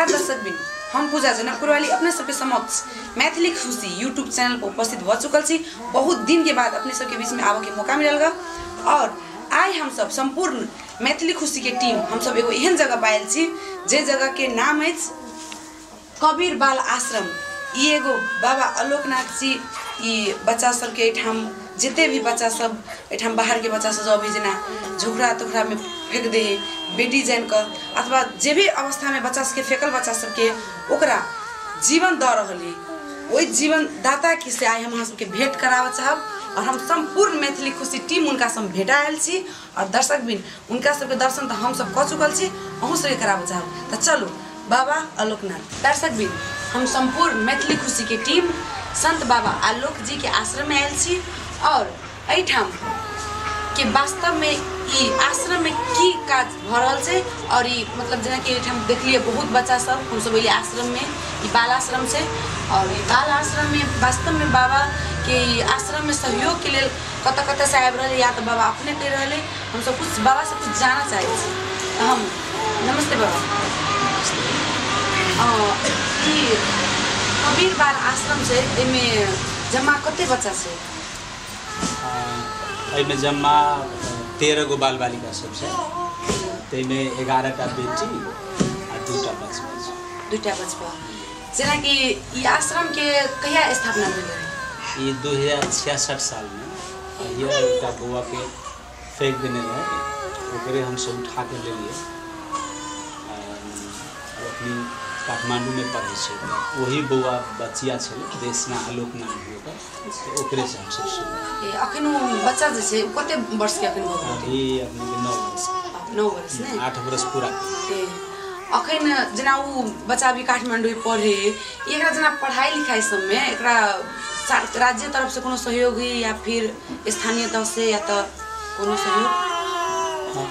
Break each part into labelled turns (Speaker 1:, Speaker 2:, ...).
Speaker 1: नमस्कार दर्शकबिन, हम पूजा जनकपुर वाली अपने सबके समक्ष मैथिली खुशी यूट्यूब चैनल पर उपस्थित हो चुकल छी। बहुत दिन के बाद अपने सबके बीच में आवे के मौका मिलल और आज हम सब संपूर्ण मैथिली खुशी के टीम हम सब एगो एहन जगह पायल छी जे जगह के नाम है कबीर बाल आश्रम। ई एगो बाबा आलोकनाथ जी ई बच्चा सब के ठाम जिते भी बच्चा सब एठाम बाहर के बच्चा सब अभी जना झोकरा तोकरा में फेंक दे बेटी जान कर अथवा जे भी अवस्था में बच्चा सबके फेंकल बच्चा सबके ओकरा जीवन द रहली वही जीवन दाता की से आज हम अहाँ सबके भेंट करावे चाहब और हम संपूर्ण मैथिली खुशी टीम उनका सब भेटा आयल छी और दर्शक बिन उनका सबके दर्शन तो हम सब कर चुकल छी अहूँ सबके करावे चाहब। तो चलो बाबा आलोकनाथ दर्शक बिन हम संपूर्ण मैथिली खुशी के टीम संत बाबा आलोक जी के आश्रम में आयल छी और एठाम के वास्तव में ई आश्रम में की काज भ रहल छै और ई मतलब जना कि एठाम देखलिए बहुत बच्चा सब हम सब एलिए आश्रम में ई बाल आश्रम से और ई बाल आश्रम में वास्तव में बाबा के आश्रम में सहयोग के लिए कत से आबि रहले या तो बाबा अपने कर रहले हम सब कुछ बाबा से कुछ जाना चाहिए छी। हम नमस्ते बाबा। ई कबीर बाल आश्रम से एमे जमा कते बच्चा छै?
Speaker 2: में जमा 13 गो बाल बालिका सब है, तैमे 11टा बेटी और 2टा बचपा।
Speaker 1: 2टा बचपा जना कि ई आश्रम के कहिया स्थापना भेल रहे?
Speaker 2: ये 2066 साल में ये एकटा बउआ के फेंक देने रहे ओकरे हम सब उठा के ले लिए अपनी काठमांडू में पढ़े छे वही बउआ बच्चिया छे देशना आलोकनाथ होकर ओकरे से हम सब सुन
Speaker 1: अखन बच्चा जे छे कते वर्ष के अखन हो
Speaker 2: अभी अपने के 9 वर्ष
Speaker 1: 9 वर्ष ने
Speaker 2: 8 वर्ष पूरा
Speaker 1: अखन जना उ बच्चा भी काठमांडू में पढ़े एकरा जना पढ़ाई लिखाई सब में एकरा राज्य तरफ से कोनो सहयोग या फिर स्थानीय तरफ से या तो कोनो सहयोग?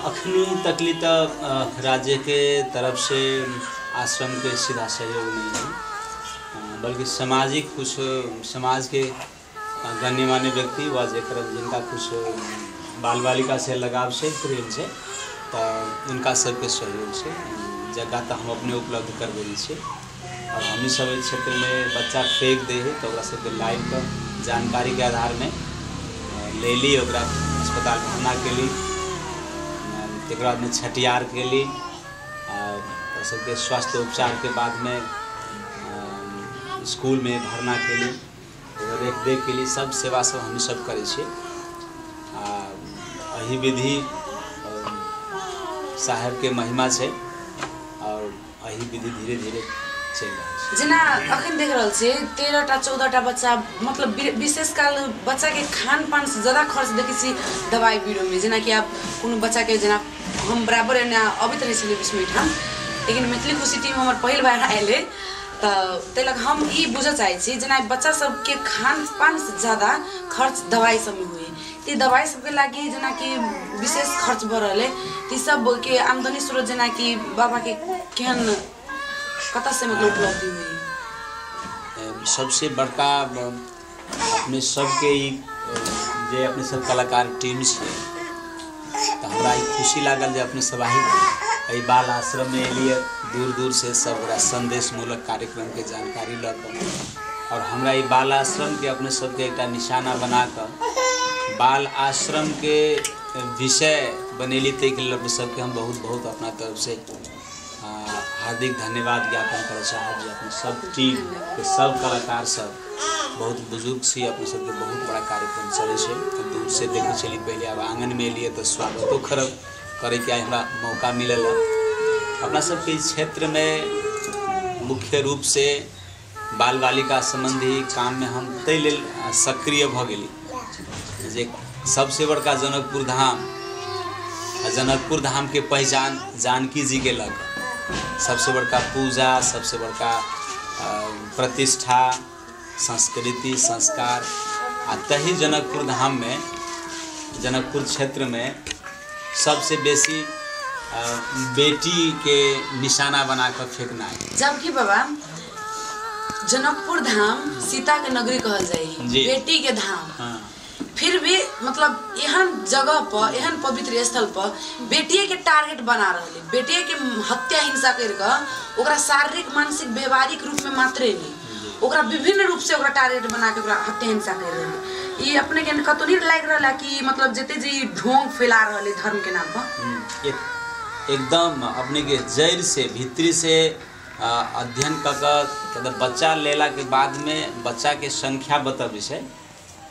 Speaker 2: अखनी तकली तो राज्य के तरफ से आश्रम के सीधा सहयोग नहीं है बल्कि सामाजिक कुछ समाज के गण्यमान्य व्यक्ति व जिनका कुछ बाल बालिका से लगाव से प्रेम से तो उनका सबके सहयोग से जगह तो हम अपने उपलब्ध कर देली छे और हम सब क्षेत्र में बच्चा फेंक दे तो सबके लाइव का जानकारी के आधार में ले ली अस्पताल भरना के लिए एक बाद में छठियार के लिए सबके स्वास्थ्य उपचार के बाद में स्कूल में भरना के लिए रेख देख के लिए सब सेवा सब हम सब करे छे। यही विधि साहब के महिमा है और यही विधि धीरे धीरे चल रहा है।
Speaker 1: जना अखन देख रहल छे 13टा 14टा बच्चा मतलब विशेष काल बच्चा के खान पान से ज्यादा खर्च देखे छी दवाई बीरो में जना कि आप कोनो बच्चा के जना हम बराबर अभी तो नहीं चले बीच में ठाम लेकिन मैथिली खुशी टीम हमारे पहल बार आए तो तक हम ये बुझे चाहे जना बच्चा सब के खान पान से ज्यादा खर्च दवाई सब में हुए तो दवाई सबके लगी जना कि विशेष खर्च बढ़ रहे तो सब के आमदनी स्रोत जना कि बाबा के केहन कत से मतलब उपलब्धि हुई?
Speaker 2: सबसे बड़का अपने सबके जे अपने सब कलाकार टीम से तो हमारा खुशी लागल जे अपने सबाही बाल आश्रम में एलिए दूर दूर से सब संदेश मूलक कार्यक्रम के जानकारी लग और हमरा ये बाल आश्रम के अपने सबके एक निशाना बनाकर बाल आश्रम के विषय बनेली ते के लिए सबके हम बहुत बहुत अपना तरफ से हार्दिक धन्यवाद ज्ञापन कर चाहब जे अपने सब टीम के सब कलाकार सब बहुत बुजुर्ग से अपने सबके बहुत बड़ा कार्यक्रम चले छे तो दूर से देखे चली पहले अब आंगन में लिए तो स्वागतो खरब करे के हमरा मौका मिलल अपना सबके क्षेत्र में मुख्य रूप से बाल बालिका संबंधी काम में हम तै लेल सक्रिय भ गेली जे सबसे बड़का जनकपुर धाम के पहचान जानकी जी के लग सबसे बड़का पूजा सबसे बड़का प्रतिष्ठा संस्कृति संस्कार आ तही जनकपुर धाम में जनकपुर क्षेत्र में सबसे बेसी बेटी के निशाना बनाकर फेंकना है।
Speaker 1: जबकि बाबा जनकपुर धाम सीता के नगरी कहल जाए बेटी के धाम फिर भी मतलब एहन जगह पर एहन पवित्र स्थल पर बेटिए के टारगेट बना रहे, बेटिए के हत्या हिंसा करके ओकरा शारीरिक मानसिक व्यवहारिक रूप में मात्रे नहीं, ओकरा विभिन्न रूप से ओकरा टारगेट बना के ओकरा हत्या हिंसा कर रहे। ये अपने के कतो नहीं लाग रहा कि मतलब जते जी ढोंग फैला रहे धर्म के नाम पर
Speaker 2: एकदम अपने के जड़ से भीतरी से अध्ययन कर बच्चा लेला के बाद में बच्चा के संख्या बतबे से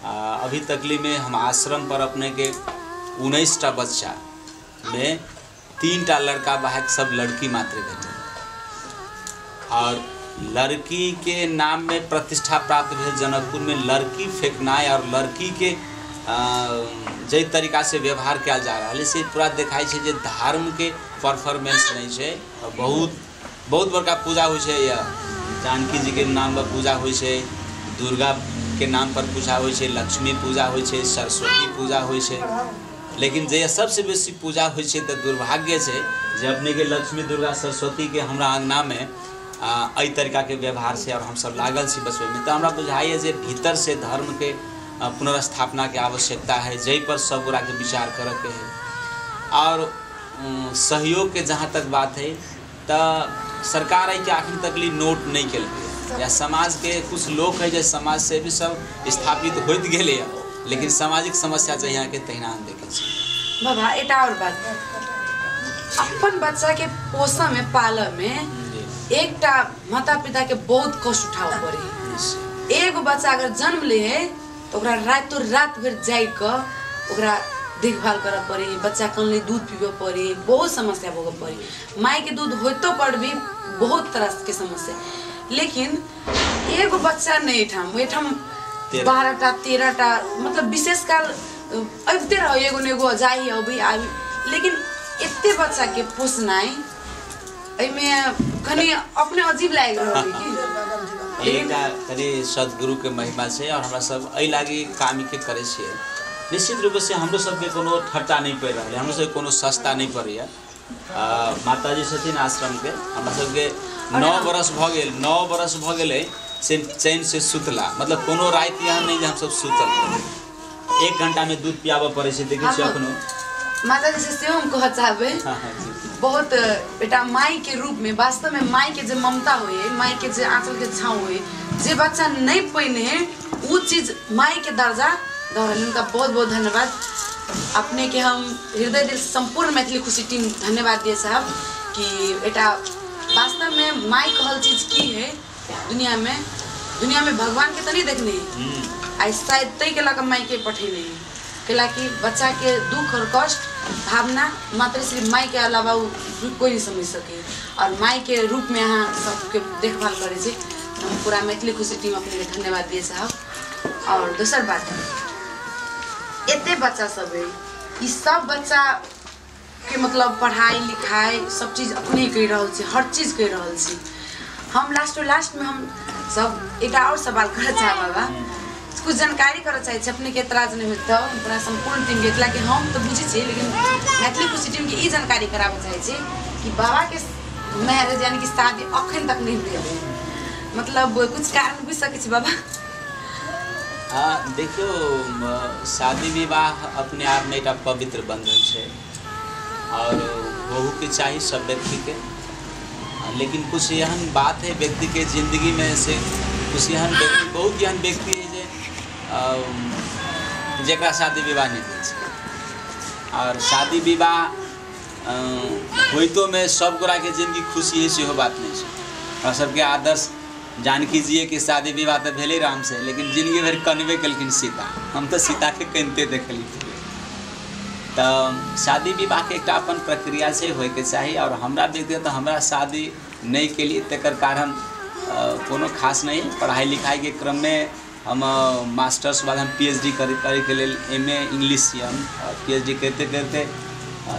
Speaker 2: अभी तकली में हम आश्रम पर अपने के 19टा बच्चा में 3टा लड़का बाहर सब लड़की मात्र भेजे और लड़की के नाम में प्रतिष्ठा प्राप्त भेल जनकपुर में लड़की फेंकनाई और लड़की के जै तरीका से व्यवहार किया जा रहा है से पूरा दिखाई है जे धर्म के परफॉर्मेंस नहीं है। बहुत बहुत बड़का पूजा हो या जानकी जी के नाम पर पूजा हो, दुर्गा के नाम पर पूजा हो, लक्ष्मी पूजा हो, सरस्वती पूजा हो, लेकिन जे सबसे बेसी पूजा हो तो दुर्भाग्य से जे अपने के लक्ष्मी दुर्गा सरस्वती के हमरा अंगना में अई तरीका के व्यवहार से और हम सब लागल सी बसवे में। तो हमरा बुझाइए जे भीतर से धर्म के पुनर्स्थापना के आवश्यकता है, जै पर सब गोरा के विचार करे के है। और सहयोग के जहाँ तक बात है तो सरकार है कि आखिर तक नोट नहीं कल या समाज के कुछ लोग है जो समाज से भी सब स्थापित होत गए, लेकिन सामाजिक समस्या जो यहाँ के तहिना देखे
Speaker 1: बाबा। एटा और बात अपन बच्चा के पोषा में पाल में एकटा माता पिता के बहुत कष्ट उठाव पड़े। एगो बच्चा अगर जन्म ले है तो रातों रात भर जाए ओकरा देखभाल कर पड़े, बच्चा कल दूध पीबे पड़े, बहुत समस्या भोग पड़े। माई के दूध होतो पर भी बहुत तरह के समस्या, लेकिन एगो बच्चा नहीं ठाम 12टा 13टा मतलब विशेष काल अबते रहो एगो नेगो जाई अभी आबी, लेकिन इतने बच्चा के पोसनाई में कनी अपने अजीब लाग रहा है
Speaker 2: कि सदगुरु के महिमा से और हमरा सब अई लागी काम के करे छे। निश्चित रूप से हमरो सबके कोनो ठट्टा नहीं पड़ रहा है, हमरो सब कोनो सस्ता नहीं पड़ रहा है। माताजी छथिन आश्रम के हमरा सबके 9 बरस भ गेल, 9 बरस भ गेले से चैन से सुतला, मतलब कोनो रात यहाँ नहीं हम सब सुतल 1 घंटा में दूध पियाबे पड़े छे। देखि छी अखनो
Speaker 1: माताजी से हम कह चाहबे बहुत बेटा माई के रूप में वास्तव में माई के जो ममता हुए, माई के जो आंचल के छाव हुए, जे बच्चा नहीं पहने है वो चीज माई के दर्जा दौड़ल। उनका बहुत बहुत धन्यवाद। अपने के हम हृदय दिल संपूर्ण मैथिली खुशी टीम धन्यवाद दिए साहब कि बेटा वास्तव में माई कहल चीज की है दुनिया में भगवान के तो नहीं देखने आई शायद तय के लगा माई के पठे नहीं केला कि बच्चा के दुख और कष्ट भावना मात्र सिर्फ माई के अलावा कोई नहीं समझ सके और माई के रूप में यहाँ सबके देखभाल करे छे। हम पूरा मैथिली खुशी टीम अपने धन्यवाद दिए साहब। और दूसर बात एते बच्चा सब है, इस सब बच्चा के मतलब पढ़ाई लिखाई सब चीज अपने कर रहा है, हर चीज कर रहा है। हम लास्ट में हम सब एक और सवाल कर चाहे बाबा कुछ जानकारी कर चाहिए अपने के एतराज नहीं होता पूरा संपूर्ण टीम के कि हम तो बुझे छे, लेकिन मैथिली खुशी टीम के जानकारी करावे चाहिए कि बाबा के मैरिज यानी कि शादी अखन तक नहीं भेल, मतलब कुछ कारण बुझ सके बाबा?
Speaker 2: हाँ देखियो शादी विवाह अपने आप में एक पवित्र बंधन है और होहू के चाहिए सब व्यक्ति के, लेकिन कुछ एहन बात है व्यक्ति के जिंदगी में से कुछ एहन व्यक्ति बहुत एहन व्यक्ति है जरा शादी विवाह नहीं हो और शादी विवाह होइतो में सब गोरा के जिंदगी खुशी है से बात नहीं है। और सबके आदर्श जानकी जी के शादी विवाह तो भेले राम से, लेकिन जिंदगी भर कनबे कलखिन सीता, हम तो सीता के कनते देखली। तो शादी विवाह के एक अपन प्रक्रिया से होए के चाहिए और हमरा व्यक्तिगत हमरा शादी नहीं के लिए तेकर कारण कोनो खास नहीं। पढ़ाई लिखाई के क्रम में हम मास्टर्स बाद हम PhD करे के लिए MA इंग्लिश से हम PhD करते करते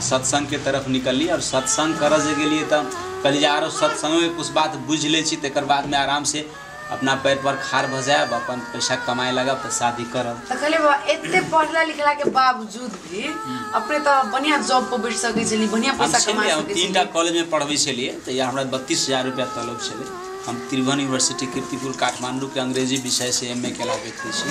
Speaker 2: सत्संग के तरफ निकली और सत्संग करे के लिए तो कल जा रहा सत्संग में कुछ बात बुझ ले तेकर बाद में आराम से अपना पैर पर खार भ जाए अपन पैसा कमाए लगा तो शादी करब।
Speaker 1: तो कहले बाबा एते पढ़ला लिखला के बावजूद भी अपने तो बढ़िया जॉब पर बैठ सकै छली, बढ़िया पैसा कमा सकै छली।
Speaker 2: 3टा कॉलेज में पढ़बै छलिए तो या हमरा 32,000 रुपया तलब छले हम त्रिभुवन यूनिवर्सिटी कीर्तिपुर काठमांडू के अंग्रेजी विषय से MA केला व्यक्ति छी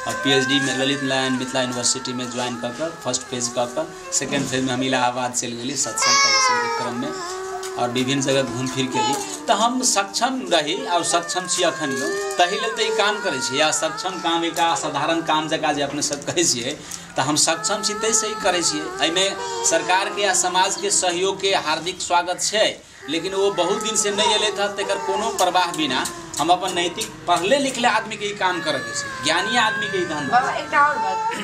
Speaker 2: और PhD में ललित नारायण मिथिला यूनिवर्सिटी में ज्वाइन कर फर्स्ट फेज कर सेकेंड फेज में हम इलाहाबाद चल गई सत्संग प्रवचन के क्रम में और विभिन्न जगह घूम फिर के तो हम सक्षम रही और सक्षम छी अखनियो तही लेल तो ये काम करे छी या सक्षम काम एक असाधारण काम जगह जे अपने सब कहे छिए तो हम सक्षम छी तै से ही करे छिए। एहिमे सरकार के या समाज के सहयोग के हार्दिक स्वागत है लेकिन वो बहुत दिन से नहीं अले था तेकर कोनो प्रवाह बिना हम अपन नैतिक पढ़ले लिखले आदमी के काम करे के ज्ञानी आदमी के धन
Speaker 1: बाबा एक और बात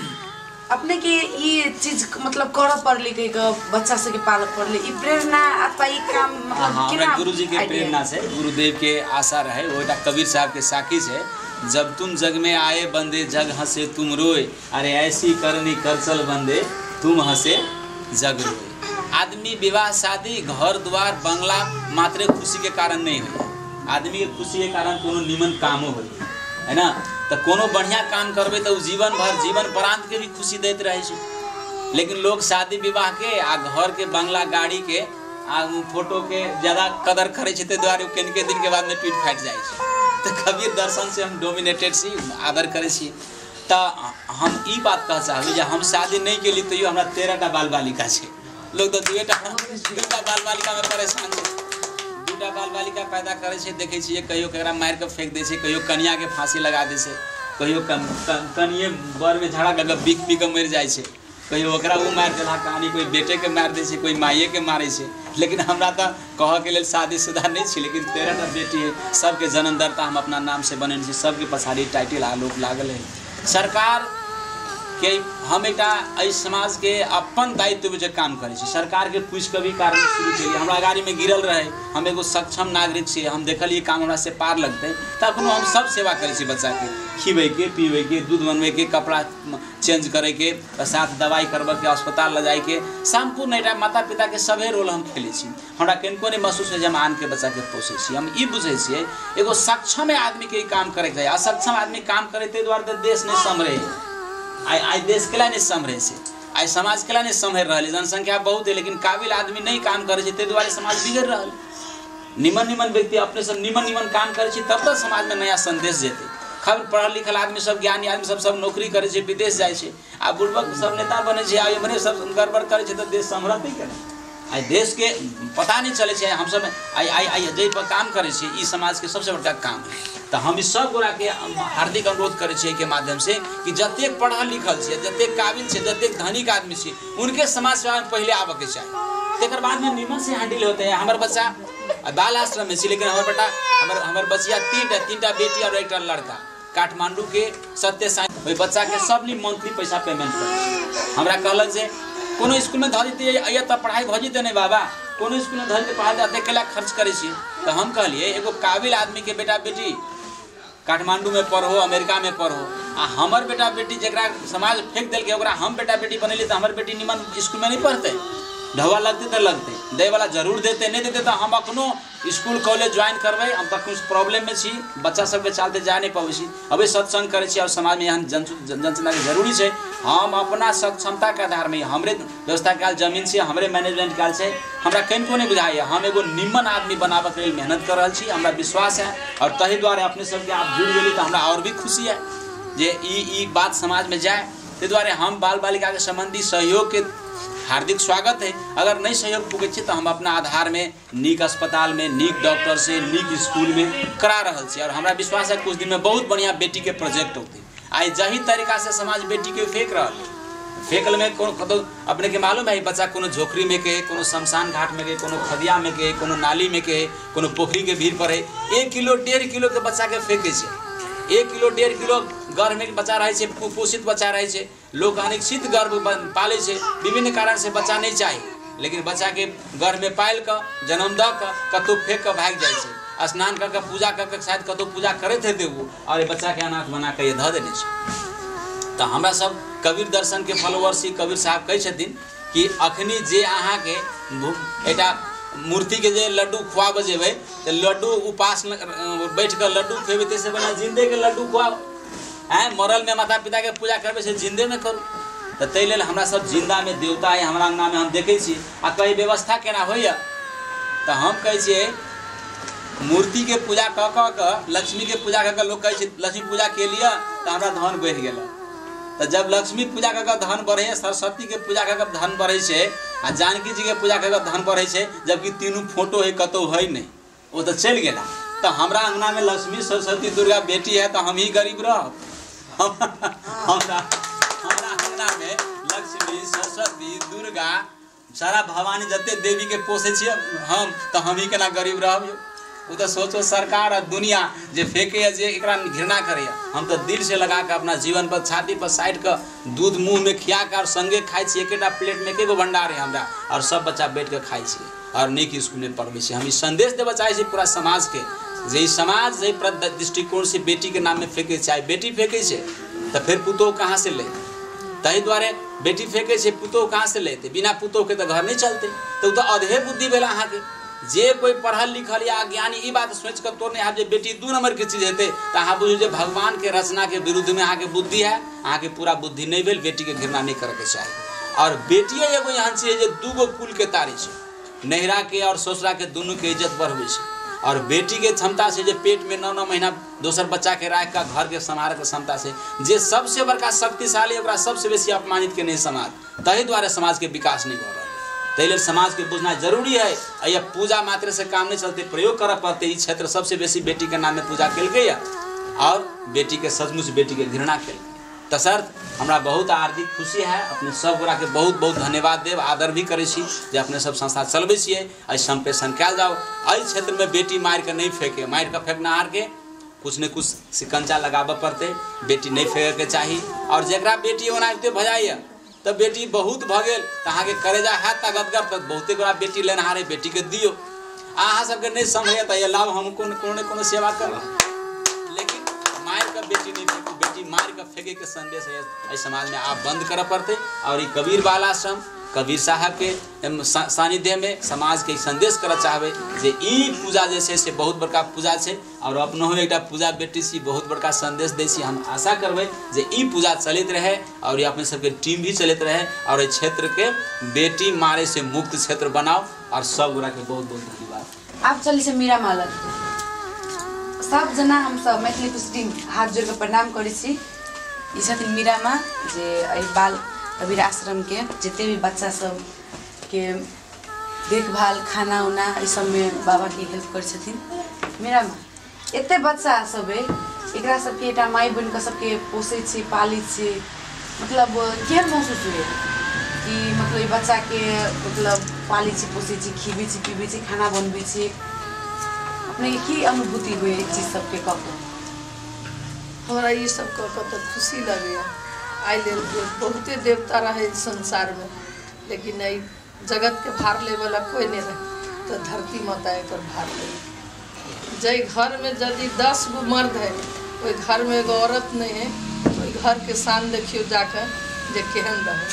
Speaker 1: अपने के ये चीज मतलब कर पड़ले के बच्चा से के पालक पड़ले ई प्रेरणा अथवा ई काम मतलब
Speaker 2: हमरा गुरुजी के प्रेरणा से गुरुदेव के आशा रहे ओटा कबीर साहब के साखी से जब तुम जग में आए बंदे जग हंसे तुम रोए अरे ऐसी करनी कर चल बंदे तुम हंसे जग रोए। आदमी विवाह शादी घर द्वार बंगला मात्र खुशी के कारण नहीं हो आदमी के खुशी के कारण कोनो निमन कामो हो है ना तो कोनो बढ़िया काम करबे तो जीवन भर जीवन प्रांत के भी खुशी देते रहे छै। लेकिन लोग शादी विवाह के आ घर के बंगला गाड़ी के आ फोटो के ज्यादा कदर करे छै ते द्वारे के दिन के बाद में पीठ फाट जाए छै। तो कबीर दर्शन से हम डोमिनेटेड छी आदर करे छी तो हम ई बात कह चाहबे जे हम शादी नहीं केली तो हमरा 13टा बाल बालिका छै लोग तो दूटा बाल बालिका में परेशान छै दूटा बाल बालिका पैदा करे छै देखे छिए कहियो केकरा मार के फेंक दे छै कहियो कन्या के फांसी लगा दे छै कहियो कनिए बर में झड़ा गग बिक के मर जाए छै कहियो ओकरा वो मार देला कहानी कोई बेटे के मार दे छै कोई माइए के मारे छै। लेकिन हमरा तो कह के लेल शादीशुदा नहीं छी लेकिन 13टा बेटी है सबके जन्मदाता हम अपना नाम से बने छी सबके पछाड़ी टाइटल आलोक लागल है। सरकार के हम एक समाज के अपन दायित्व जे काम करे छी सरकार के पूछ के भी कारण शुरू करिए हमरा गाड़ी में गिरल रहे हम एगो सक्षम नागरिक छी हम देखलिए काम हमरा से पार लगते तखनो हम सब सेवा करे छी बच्चा के खिबे के पीबे के दूध बनवे के कपड़ा चेंज करे के साथ दवाई करबे के अस्पताल ले जाए के संपूर्ण एटा माता पिता के सभे रोल हम खेले छी हमरा केनको नहीं महसूस है हम आन के बच्चा के पोसे छी हम ई बुझे छिए एगो सक्षम आदमी के काम करे के असक्षम आदमी काम करे ते द्वारा तो देश नहीं संभरे आई देश के नहीं संभरे से आई समाज के नहीं संभर रहा जनसंख्या बहुत है लेकिन काबिल आदमी नहीं काम करे ते द्वारे समाज बिगड़ रहा निमन निमन व्यक्ति अपने सब निमन निमन काम करे तब तक समाज में नया संदेश जेते खबर पढ़ल लिखल आदमी सब ज्ञानी आदमी सब नौकरी करे विदेश जाए आ बुढ़बक सब नेता बने सब गड़बड़ करे तो देश संभरते करे आई देश के पता नहीं चले हम सब आई जे पर काम करे ई समाज के सबसे बड़का काम है। तो हम इस सब गोरा के हार्दिक अनुरोध करे के माध्यम से कि जते पढ़ल लिखल छे जते काबिल छे जते धनिक आदमी छे उनके समाज सेवा में पहले आवे के चाहिए तेकर बाद में निमन से हैंडल होते हैं। हमार बच्चा बाल आश्रम में लेकिन हमार बेटा हमार बच्चिया तीनटा बेटी और एक लड़का काठमांडू के सत्य साई वही बच्चा के सब मंथली पैसा पेमेंट करे हमरा कहल जे कोनो स्कूल में धर देते अय तो पढ़ाई भ जेते नहीं बाबा कोनो स्कूल में धर के पढ़ाई देते केला खर्च करे छी। तो हम कहलिए एगो काबिल आदमी के बेटा बेटी काठमांडू में पढ़ो अमेरिका में पढ़ो आ हमर बेटा बेटी जरा समाज फेंक दिल के ओकरा हम बेटा बेटी बनेली तो हमर बेटी निमन स्कूल में नहीं पढ़ते ढवा लगते तो लगते दे वाला जरूर देते नहीं देते तो हम अपनो स्कूल कॉलेज ज्वाइन करबे हम तक कुछ प्रॉब्लम में छी बच्चा सबके चलते जा नहीं पाबे छी अभी सत्संग करे छी और समाज में यहाँ जनचेतना के जरूरी है हम अपना सक्षमता के आधार में हमरे व्यवस्था काल जमीन से हमरे मैनेजमेंट काल से हमरा कनको नहीं बुझाइए हम एगो निम्न आदमी बनाबे के लिए मेहनत कर रहा छी हमरा विश्वास है और तही द्वारे अपने सबके आप जुड़ गेली तो हमरा और भी खुशी है जे ई बात समाज में जाए ते द्वारे हम बाल बालिका के संबंधी सहयोग के हार्दिक स्वागत है। अगर नहीं सहयोग पुगे तो हम अपना आधार में नीक अस्पताल में नीक डॉक्टर से नीक स्कूल में करा रहा छे और हमारा विश्वास है कुछ दिन में बहुत बढ़िया बेटी के प्रोजेक्ट होते आई जही तरीका से समाज बेटी के फेंक रहा फेंकल में कोनो अपने के मालूम है बच्चा कोनो झोकरी में के कोनो शमशान घाट में के कोनो खदिया में के कोनो नाली में के कोनो पोखरी के भीड़ पर है 1 किलो 1.5 किलो के बच्चा के फेंके 1 किलो 1.5 किलो गर्भ में बच्चा रहे कुपोषित बच्चा रहे लोग अनिश्चित गर्भ पाले विभिन्न कारण से बच्चा नहीं चाहिए लेकिन बच्चा के गर्भ में पाल कर जन्म द कतौ फेंक कर भाग जाए स्नान करके पूजा करके शायद कतौ पूजा करते थे वो और ये बच्चा के अनाथ बना के धऽ देने तो हमरा सब कबीर दर्शन के फॉलोअर्स ही कबीर साहब कहे कि अखनी जे अहाँ के एटा मूर्ति के जे लड्डू खुआब जेबे तो लड्डू उपास बैठ कर लड्डू खेबे तैसे बना जिंदे के लड्डू खुआब मरल में माता पिता के पूजा करबे से जिंदे में करू तो तै लेल हमरा सब जिंदा में देवता है हमरा अंगना में हम देखे छी आ कई व्यवस्था केना होइए तो हम कहे छिए मूर्ति के पूजा क लक्ष्मी के पूजा क लोग कहे लक्ष्मी पूजा के लिए तो हमरा धन बढ़ गया। तो जब लक्ष्मी पूजा क धन बढ़े, सरस्वती के पूजा क धन बढ़े से, आ जानकी जी के पूजा क धन बढ़े से, जबकि तीनों फोटो है कतो है नहीं, वो तो चल गया। तो हमरा अंगना में लक्ष्मी सरस्वती दुर्गा बेटी है तो हम ही गरीब रह। हमरा अंगना में लक्ष्मी सरस्वती दुर्गा सारा भवानी जते देवी के पोसे छे हम, तो हम ही केना गरीब रहब। वो तो सोचो सरकार और दुनिया जे फेंके जे एकरा घृणा करे। हम तो दिल से लगा के अपना जीवन पर छाती पर साइड का दूध मुंह में खिया कर और संगे खाई छी। एकेटा प्लेट में एकेगो भंडार है हमरा, और सब बच्चा बैठ के खाई छी और नीक स्कूल में पढ़े छी। हम संदेश देवे चाहे छी पूरा समाज के, जे समाज जे दृष्टिकोण से बेटी के नाम में फेंके चाहे बेटी फेंके छे तो फिर पुतोह कहाँ से ले। तही द्वारे बेटी फेंके छे पुतोह कहाँ से लेते, बिना पुतोह के तो घर नहीं चलते। तो अधे बुद्धि भेला अहाँ के। जे कोई पढ़ल लिखल या ज्ञानी ई बात सोच कर तोड़ने हाथ बेटी 2 नंबर के चीज हेते तो अहाँ बुझू जे भगवान के रचना के विरुद्ध में अहाँ के बुद्धि है। अहाँ के पूरा बुद्धि नहीं भेल, बेटी के घृणा नहीं करे के चाहिए। और बेटिए एगो यहाँ से जे 2 कुल के तारी छे, नहिरा के और ससुरा के दोनों के इज्जत बढ़वे छे। और बेटी के क्षमता से जे पेट में 9-9 महीना दोसर बच्चा के राख का घर के संभाले के क्षमता से जे सबसे बड़का शक्तिशाली ओकरा सबसे बेसी अपमानित के नहीं समाज। तही द्वारे समाज के विकास नहीं हो रहा। तैले समाज के बुझना जरूरी है। यह पूजा मात्र से काम नहीं चलते, प्रयोग कर पड़ते। इस क्षेत्र सबसे बेसी बेटी के नाम में पूजा कल गई और बेटी के सचमुच बेटी के घृणा कल गई। तसर्थ हमरा बहुत हार्दिक खुशी है। अपने सब गोरा के बहुत बहुत धन्यवाद देव, आदर भी करे छी जे अपने सब संस्था चलबे छिए। एहि संप्रेषण कल जाओ। एहि क्षेत्र में बेटी मार के नहीं फेंके, मार के फेंकनाहार के कुछ न कुछ सिकंजा लगाबे पड़ते। बेटी नहीं फेंके के चाहिए। और जरा बेटी ओनाते भजाइए तो बेटी बहुत भगेल तो अहाँ के करेजा हाथ तगदगर तो बहुते गोरा बेटी लेनहारे बेटी के दियो। अहाँ सबके नहीं समझे तो ये लाभ हम कोनो सेवा कर। लेकिन मार का बेटी नहीं फेंकू, बेटी मार का फेंके के संदेश है समाज में आप बंद कर पड़ते। और ये कबीर बाल आश्रम कबीर साहब के सानिध्य में समाज के संदेश कर चाहबे जे ई पूजा जैसे से बहुत बड़का पूजा है। और अपनो एक पूजा बेटी सी बहुत बड़का संदेश दै छी। हम आशा करबे जे ई पूजा चलते रहे और ये अपने सबके टीम भी चलते रहे और इस क्षेत्र के बेटी मारे से मुक्त क्षेत्र बनाओ। और सब गोरा के बहुत बहुत धन्यवाद।
Speaker 1: आप चली से मीरा मालक सब जना हम सब मैथिली पुष्टि टीम हाथ जोड़ के प्रणाम करै छी। ई छथिन मीरा माँ जे एहि बाल कबीर आश्रम के जितने भी बच्चा सब के देखभाल खाना उना इस सब में बाबा की हेल्प कर छथिन। मेरा माँ एते बच्चा सब है एकरा सबके एटा माई बन के सबके पोसे छी पाली छी। मतलब केहन महसूस हुए कि मतलब ये बच्चा के मतलब पाली छी पोसे छी खीबी छी पीबी छी खाना बनबी छी। अपने की अनुभूति हुए इस चीज सबके कब?
Speaker 3: हमारा ये सब कह तो खुशी लगे। आई ले बहुते देवता रहे संसार में, लेकिन नहीं जगत के भार ले वाला कोई नहीं रहे तो धरती माता एक भार ले। जय घर में यदि 10 गो मर्द है, कोई घर में एगो औरत नहीं है, कोई घर के शान देखियो जाकर जे केहन रहे।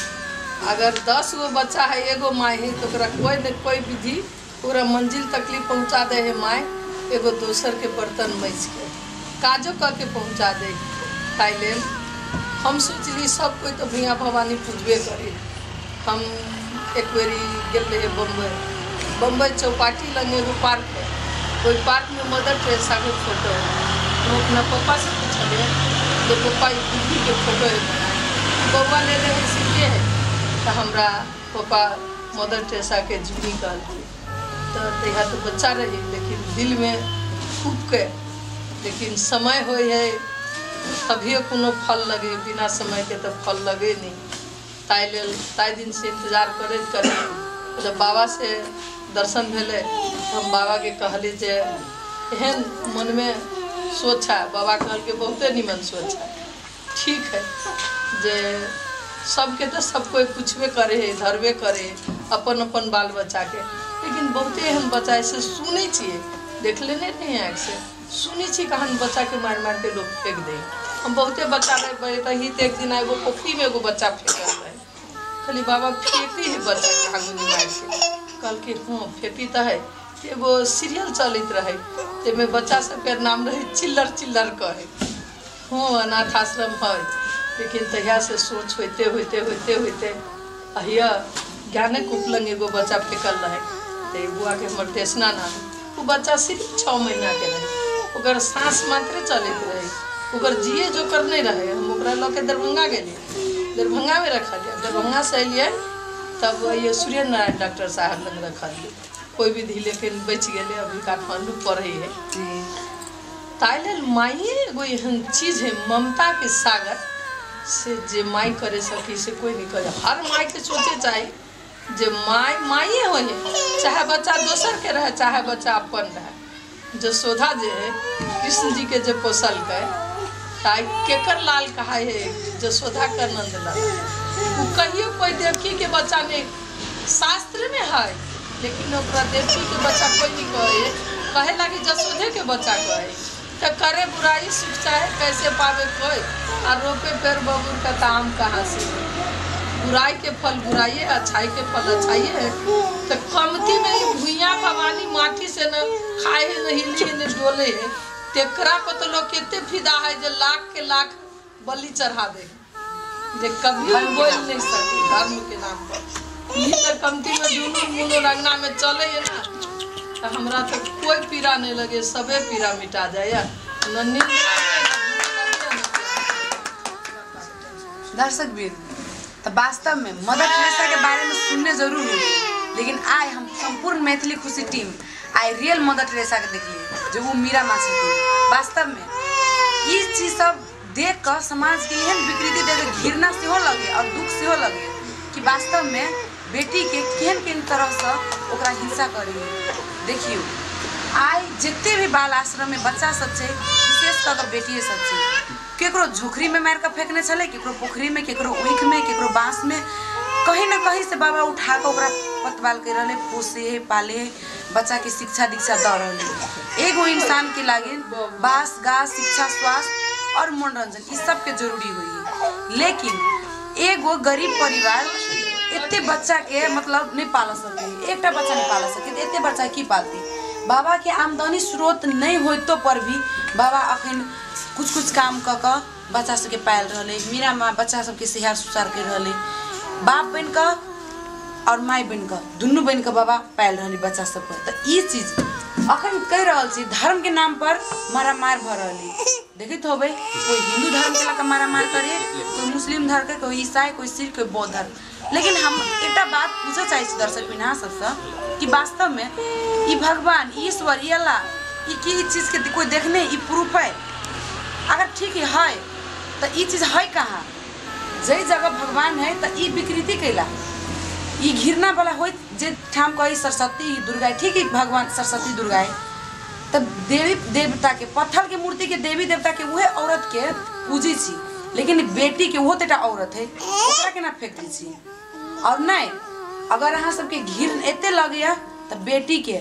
Speaker 3: अगर 10 गो बच्चा है एगो माँ है तो कोई न कोई विधि पूरा मंजिल तकलीफ पहुँचा दे है। माँ एगो दोसर के बर्तन मैच के काजो करके पहुँचा दे। ताइले हम सोचली सब कोई तो भैया भवानी पूजबे करे। हम एक बेरी गेल रहे बम्बई चौपाटी लगे एगो पार्क है। कोई पार्क में मदर टेरेसा के फोटो है। तो अपना पापा से पूछले तो पापा दीदी के फोटो है बनाए बउआ ले रहे सीखे है। तो हमरा पापा मदर टेरेसा के जूनी कहते तो तैयार तो बच्चा रही लेकिन दिल में खूब के। लेकिन समय हो है तभी कोनो फल लगे, बिना समय के तो फल लगे नहीं। ताई दिन से इंतजार करे जब बाबा से दर्शन भेले हम बाबा के कहली जे एहन मन में सोच है। बाबा कहल के बहुते निमन सोच है। ठीक है जे सबके तो सब कोई पूछबे करे है धरबे करे अपन अपन बाल बच्चा के। लेकिन बहुते एहन बच्चा ऐसे सुने चाहिए देख लेने नहीं आँख से सुनी छी कहानी बच्चा के मार मार के लोग फेंक दे। हम बहुते बच्चा रही तो एक दिन एगो पोखरी में एगो बच्चा फेंकल रहे। खाली बाबा फेंकती है बच्चा के आंगुनी मार के। कल के हाँ फेंकी तो है। एगो सीरियल चलित रहे जिसमें बच्चा सबके नाम रहे चिल्लर चिल्लर कहे। हाँ अनाथ आश्रम है लेकिन तहिया से सोच होते होते होते होते अहिया ज्ञानक उपलंग एगो बच्चा फेंकल रहे। तो बुआ के हमर देशना नाम वो बच्चा सिर्फ 6 महीना के रहे, ओकर सांस मात्र चलत रहे, ओकर जिए जो कर नहीं रहे। हम ओकरा लऽ के दरभंगा गेलिए, दरभंगा में रखलिए, दरभंगा से अलिए तब ये सूर्य नारायण डॉक्टर साहब लग रखलिए, कोई विधि लेकिन बच गए, अभी काठमांडू पढ़े है। ताइले माइए एगो एहन चीज है, ममता के सागर से जे माई करे सकी से कोई नहीं करे। हर माई के सोचे चाहे जे माइए हो, चाहे बच्चा दोसर के रहे चाहे बच्चा अपन रहे। जसोदा जे है कृष्ण जी के जो पोसल गए, ताई केकर लाल कहा है जसोदा का नंद लाल। वो कहियो कोई देखी के बच्चा ने शास्त्र में है, लेकिन ओकरा देखी के बच्चा कोई नहीं कहे लगे जसोदे के बच्चा कहे। तो करे बुराई सुख चाहे कैसे पावे कोई, और रोपे पेड़ बबूर का दाम कहाँ से। बुराई के फल बुराई है, अच्छाई के फल अच्छाई है। तो कमती में भुइया भवानी माटी से न खाए है, न हिली न डोले है। तेकरा पर तो लोग कितने फिदा है जो लाख के लाख बलि चढ़ा दे, जे कभी बोल नहीं सके धर्म के नाम पर। ये तो कमती में दुनू रंगना में चले है ना, तो हमरा तो कोई पीड़ा नहीं लगे, सबे पीड़ा मिटा जाए।
Speaker 1: दर्शक वीर, तो वास्तव में मदर टेरेसा के बारे में सुनने जरूर होंगे, लेकिन आज हम संपूर्ण मैथिली खुशी team I real mother Teresa के देख लिए, जो वो मीरा मासी थी। वास्तव में ये चीज सब देख कर समाज के एहन विकृति देख घृणा से हो लगे और दुख से हो लगे कि वास्तव में बेटी के केहन तरह से ओकरा हिंसा करी। देखियो आई जितने भी बाल आश्रम में बच्चा सब है, विशेष कर बेटिए सब है, केकरो झोखरी में मार कर फेंकने चले, केकरो पोखरी में, केकरो ऊख में, केकरो बांस में, कहीं ना कहीं से बाबा उठा कर ओकरा पतवाल के रहे, पोसे पाले, बच्चा के शिक्षा दीक्षा द रहे। एगो इंसान के लागे बास गास शिक्षा स्वास्थ्य और मनोरंजन इस सब के जरूरी हुई, लेकिन एगो गरीब परिवार इतने बच्चा के मतलब नहीं पाल सके, एक बच्चा नहीं पाल सके, इतने बच्चा की पालती। बाबा के आमदनी स्रोत नहीं हो तो पर भी बाबा अखन कुछ काम कर बच्चा सबके पाल रहे। मीरा माँ बच्चा सबके सिहार सुसार के रहे, बाप बन का और माई बन का दुनू बन का बाबा पाल रही बच्चा सब पर। तो ये चीज अखन कह रहा धर्म के नाम पर मारा मार भ रही। देखित हो कोई हिंदू धर्म के लगा मारा मार करे, कोई मुस्लिम धर्म के, कोई ईसाई, कोई सिख, कोई बौद्ध धर्म। लेकिन हम एक बात पूछे चाहिए दर्शक बिना सबसे कि वास्तव में ये भगवान ईश्वर ये अल्लाह ये चीज के कोई देखने ये प्रूफ है? अगर ठीक है तो ये चीज है कहाँ? जई जगह भगवान है तो ये विकृति कैला ये घृणा वाला हो जे ठाम कही सरस्वती दुर्गा, ठीक है भगवान सरस्वती दुर्गा है, तब देवी देवता के पत्थर के मूर्ति के देवी देवता के वह औरत के पूजी छी, लेकिन बेटी के वो तेटा औरत है ओकरा के ना फेंक दी छी। और नहीं अगर अहाँ सबके घृण एते लगे तो बेटी के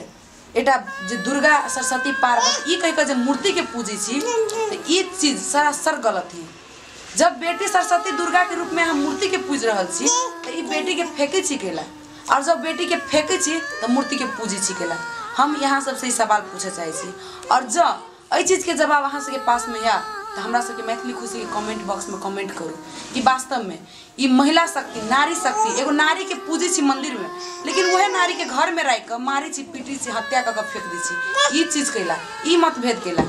Speaker 1: एटा जे दुर्गा सरस्वती पार्वती कह के मूर्ति के पूजी छी तो ये चीज सरासर गलत है। जब बेटी सरस्वती दुर्गा के रूप में हम मूर्ति के पूज रहा छी तो ये बेटी के फेंके छी केला, और जब बेटी के फेंके छी तो मूर्ति के पूजी छी केला। हम यहाँ सबसे ही सवाल पूछे चाहे छी, और जब ये चीज के जवाब अहाँ सबके पास में है तो हमरा सबके मैथिली खुशी के कमेंट बॉक्स में कमेंट करू कि वास्तव में ये महिला शक्ति नारी शक्ति एगो नारी के पूजे छी मंदिर में, लेकिन वह नारी के घर में रख मारी छी पीटी छी हत्या कर फेंक दी छी। ये चीज कैला ये मतभेद कैला।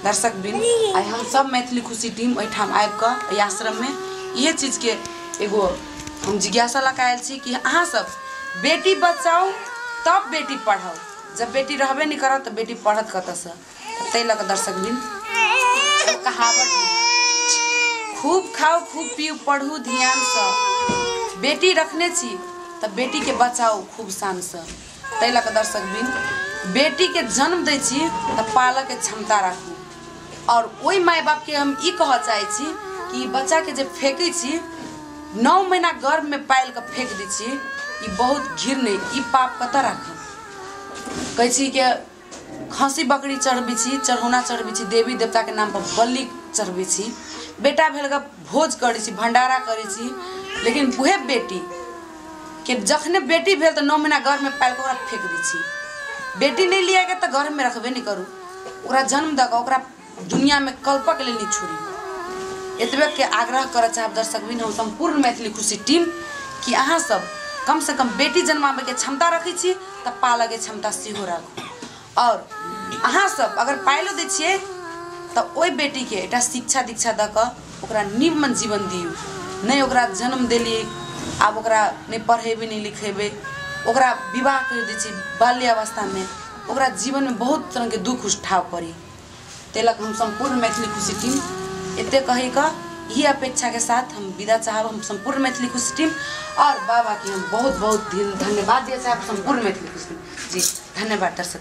Speaker 1: दर्शक बिन आई हम सब मैथिली खुशी टीम एठाम आबि कऽ आश्रम में ये चीज के एगो हम जिज्ञासा लगायल छी कि अहाँ सब बेटी बचाओ तब बेटी पढ़ाओ, जब बेटी रहबे नहीं करत तो बेटी पढ़त कतऽ से। तै लऽ कऽ दर्शक बिन कहावत खूब खाओ खूब पियो पढ़ू ध्यान से, बेटी रखने छी तब बेटी के बचाओ खूब शान से। तै लऽ कऽ दर्शक बिन बेटी के जन्म दै छी तब पालऽ के क्षमता राखू, और वही माय बाप के हम ई कह चाहे छी कि बच्चा के जब फेंके छी 9 महीना गर्भ में पाल के फेंक दी छी, ये बहुत घृण है, ये पाप कतऽ राखब। कह छी के खसी बकरी चढ़बी छी, चढ़ौना चढ़बी छी, देवी देवता के नाम पर बलि चढ़बी छी, बेटा भेल का भोज करी छी, भंडारा करी छी, लेकिन वह बेटी के जखने बेटी भेल तो 9 महीना गर्भ में पाल के फेंक दी छी। बेटी नहीं लिया गया तो गर्भ में रखबे नहीं करू, ओकरा जन्म दऽ कऽ ओकरा दुनिया में कल्पक ले नहीं छोड़ी। एतबे के आग्रह कर चाहब दर्शक बिन हम संपूर्ण मैथिली खुशी टीम कि अहाँ सब कम से कम बेटी जन्माबे के क्षमता रखी छी तब पालऽ के क्षमता सेहो राखू। और अहाँ सब अगर पाइलो दै छियै तो ओई बेटी के एटा शिक्षा दीक्षा द क ओकरा निम्न जीवन दियौ। नहीं ओकरा जन्म देलिए आब ओकरा नहीं पढ़ेबे नहीं लिखेबे, ओकरा विवाह कर दै छी बाल्यावस्था में, ओकरा जीवन में बहुत तरह के दुख उठाव पड़ी। तेलक हम संपूर्ण मैथिली खुशी टीम एते कही का यही अपेक्षा के साथ हम विदा चाहब। हम संपूर्ण मैथिली खुशी टीम और बाबा की हम बहुत बहुत धन्यवाद दिया चाहब। संपूर्ण मैथिली खुशी टीम जी धन्यवाद दर्शक।